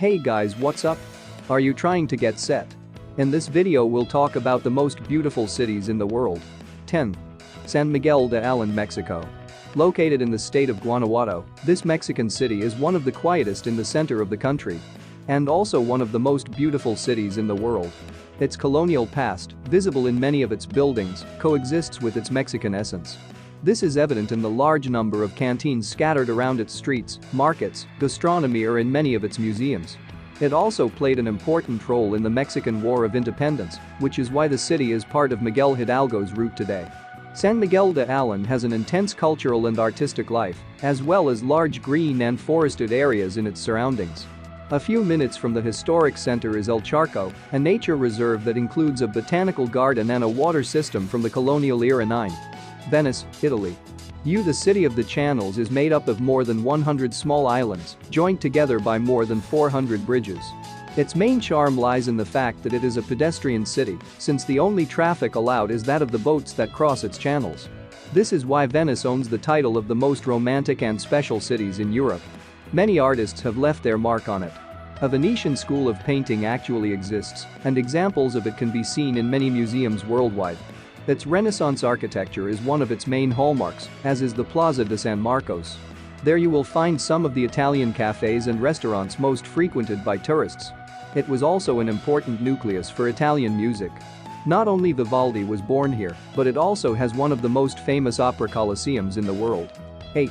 Hey guys, what's up? Are you trying to get set? In this video we'll talk about the most beautiful cities in the world. 10. San Miguel de Allende, Mexico. Located in the state of Guanajuato, this Mexican city is one of the quietest in the center of the country. And also one of the most beautiful cities in the world. Its colonial past, visible in many of its buildings, coexists with its Mexican essence. This is evident in the large number of canteens scattered around its streets, markets, gastronomy or in many of its museums. It also played an important role in the Mexican War of Independence, which is why the city is part of Miguel Hidalgo's route today. San Miguel de Allende has an intense cultural and artistic life, as well as large green and forested areas in its surroundings. A few minutes from the historic center is El Charco, a nature reserve that includes a botanical garden and a water system from the colonial era. 9. Venice, Italy. The city of the channels is made up of more than 100 small islands, joined together by more than 400 bridges. Its main charm lies in the fact that it is a pedestrian city, since the only traffic allowed is that of the boats that cross its channels. This is why Venice owns the title of the most romantic and special cities in Europe. Many artists have left their mark on it. A Venetian school of painting actually exists, and examples of it can be seen in many museums worldwide. Its Renaissance architecture is one of its main hallmarks, as is the Plaza de San Marcos. There you will find some of the Italian cafes and restaurants most frequented by tourists. It was also an important nucleus for Italian music. Not only Vivaldi was born here, but it also has one of the most famous opera coliseums in the world. 8.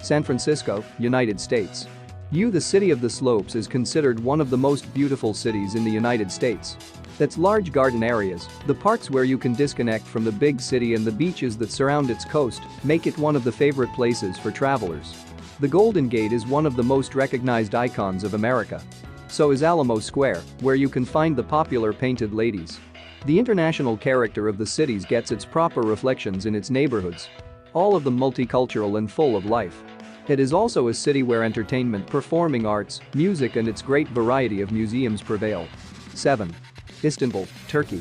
San Francisco, United States. The city of the slopes is considered one of the most beautiful cities in the United States. Its large garden areas, the parks where you can disconnect from the big city and the beaches that surround its coast make it one of the favorite places for travelers. The Golden Gate is one of the most recognized icons of America. So is Alamo Square, where you can find the popular Painted Ladies. The international character of the cities gets its proper reflections in its neighborhoods. All of them multicultural and full of life. It is also a city where entertainment, performing arts, music and its great variety of museums prevail. 7. Istanbul, Turkey.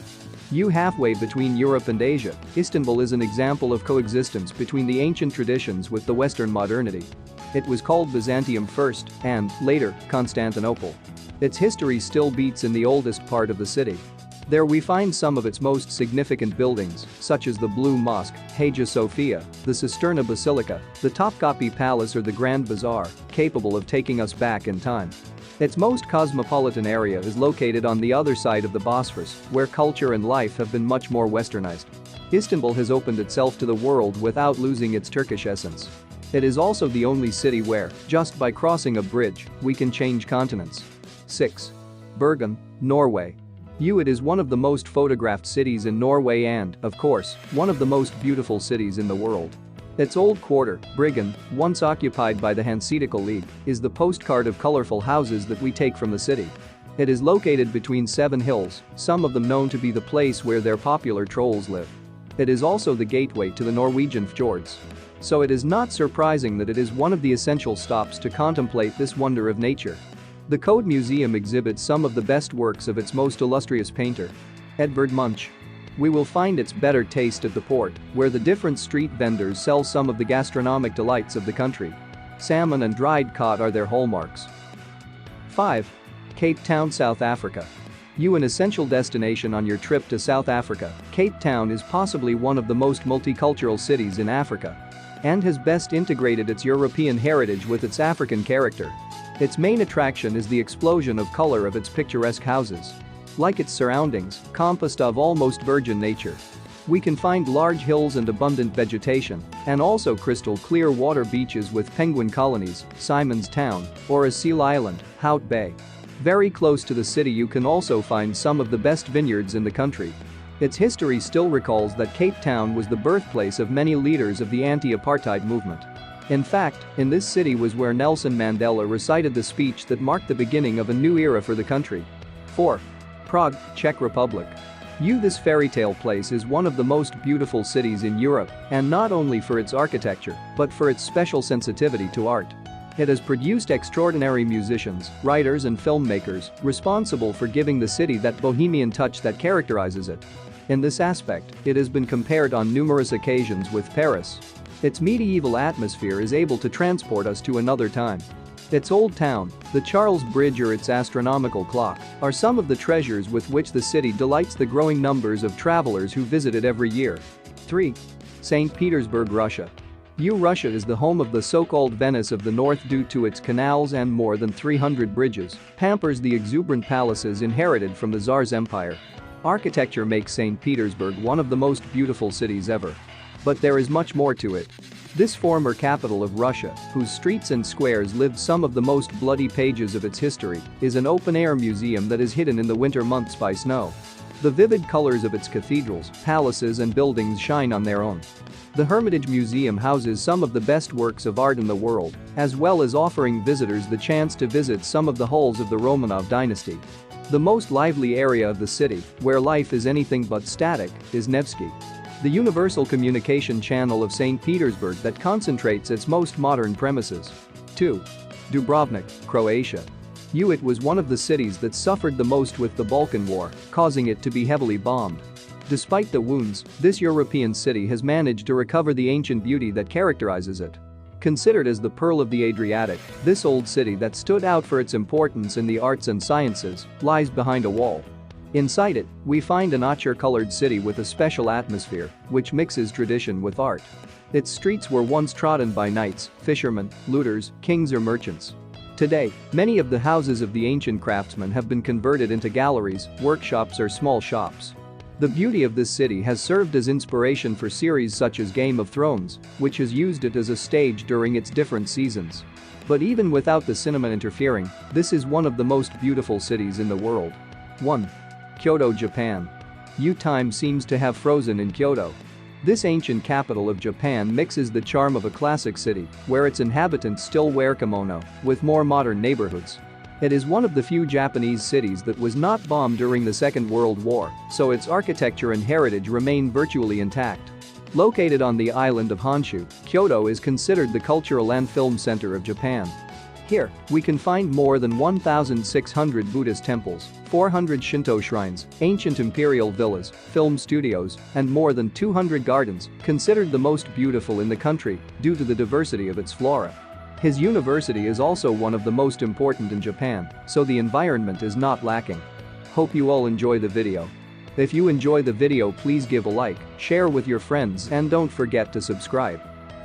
Halfway between Europe and Asia, Istanbul is an example of coexistence between the ancient traditions with the Western modernity. It was called Byzantium first and, later, Constantinople. Its history still beats in the oldest part of the city. There we find some of its most significant buildings, such as the Blue Mosque, Hagia Sophia, the Cisterna Basilica, the Topkapi Palace or the Grand Bazaar, capable of taking us back in time. Its most cosmopolitan area is located on the other side of the Bosphorus, where culture and life have been much more westernized. Istanbul has opened itself to the world without losing its Turkish essence. It is also the only city where, just by crossing a bridge, we can change continents. 6. Bergen, Norway. It is one of the most photographed cities in Norway and, of course, one of the most beautiful cities in the world. Its old quarter, Bryggen, once occupied by the Hanseatic League, is the postcard of colorful houses that we take from the city. It is located between 7 hills, some of them known to be the place where their popular trolls live. It is also the gateway to the Norwegian fjords. So it is not surprising that it is one of the essential stops to contemplate this wonder of nature. The Code Museum exhibits some of the best works of its most illustrious painter, Edvard Munch. We will find its better taste at the port, where the different street vendors sell some of the gastronomic delights of the country. Salmon and dried cod are their hallmarks. 5. Cape Town, South Africa. An essential destination on your trip to South Africa, Cape Town is possibly one of the most multicultural cities in Africa and has best integrated its European heritage with its African character. Its main attraction is the explosion of color of its picturesque houses. Like its surroundings, composed of almost virgin nature. We can find large hills and abundant vegetation, and also crystal clear water beaches with penguin colonies, Simon's Town, or a seal island, Hout Bay. Very close to the city you can also find some of the best vineyards in the country. Its history still recalls that Cape Town was the birthplace of many leaders of the anti-apartheid movement. In fact, in this city was where Nelson Mandela recited the speech that marked the beginning of a new era for the country. 4. Prague, Czech Republic. This fairy tale place is one of the most beautiful cities in Europe, and not only for its architecture, but for its special sensitivity to art. It has produced extraordinary musicians, writers and filmmakers, responsible for giving the city that bohemian touch that characterizes it. In this aspect, it has been compared on numerous occasions with Paris. Its medieval atmosphere is able to transport us to another time. Its old town, the Charles Bridge or its astronomical clock, are some of the treasures with which the city delights the growing numbers of travelers who visit it every year. 3. St. Petersburg, Russia. Russia is the home of the so-called Venice of the North due to its canals and more than 300 bridges, pampers the exuberant palaces inherited from the Tsar's empire. Architecture makes St. Petersburg one of the most beautiful cities ever. But there is much more to it. This former capital of Russia, whose streets and squares lived some of the most bloody pages of its history, is an open-air museum that is hidden in the winter months by snow. The vivid colors of its cathedrals, palaces and buildings shine on their own. The Hermitage Museum houses some of the best works of art in the world, as well as offering visitors the chance to visit some of the halls of the Romanov dynasty. The most lively area of the city, where life is anything but static, is Nevsky, the universal communication channel of St. Petersburg that concentrates its most modern premises. 2. Dubrovnik, Croatia. It was one of the cities that suffered the most with the Balkan War, causing it to be heavily bombed. Despite the wounds, this European city has managed to recover the ancient beauty that characterizes it. Considered as the pearl of the Adriatic, this old city that stood out for its importance in the arts and sciences lies behind a wall. Inside it, we find an ochre-colored city with a special atmosphere, which mixes tradition with art. Its streets were once trodden by knights, fishermen, looters, kings or merchants. Today, many of the houses of the ancient craftsmen have been converted into galleries, workshops or small shops. The beauty of this city has served as inspiration for series such as Game of Thrones, which has used it as a stage during its different seasons. But even without the cinema interfering, this is one of the most beautiful cities in the world. 1. Kyoto, Japan. Time seems to have frozen in Kyoto. This ancient capital of Japan mixes the charm of a classic city, where its inhabitants still wear kimono, with more modern neighborhoods. It is one of the few Japanese cities that was not bombed during the Second World War, so its architecture and heritage remain virtually intact. Located on the island of Honshu, Kyoto is considered the cultural and film center of Japan. Here, we can find more than 1,600 Buddhist temples, 400 Shinto shrines, ancient imperial villas, film studios, and more than 200 gardens, considered the most beautiful in the country due to the diversity of its flora. His university is also one of the most important in Japan, so the environment is not lacking. Hope you all enjoy the video. If you enjoy the video, please give a like, share with your friends and don't forget to subscribe.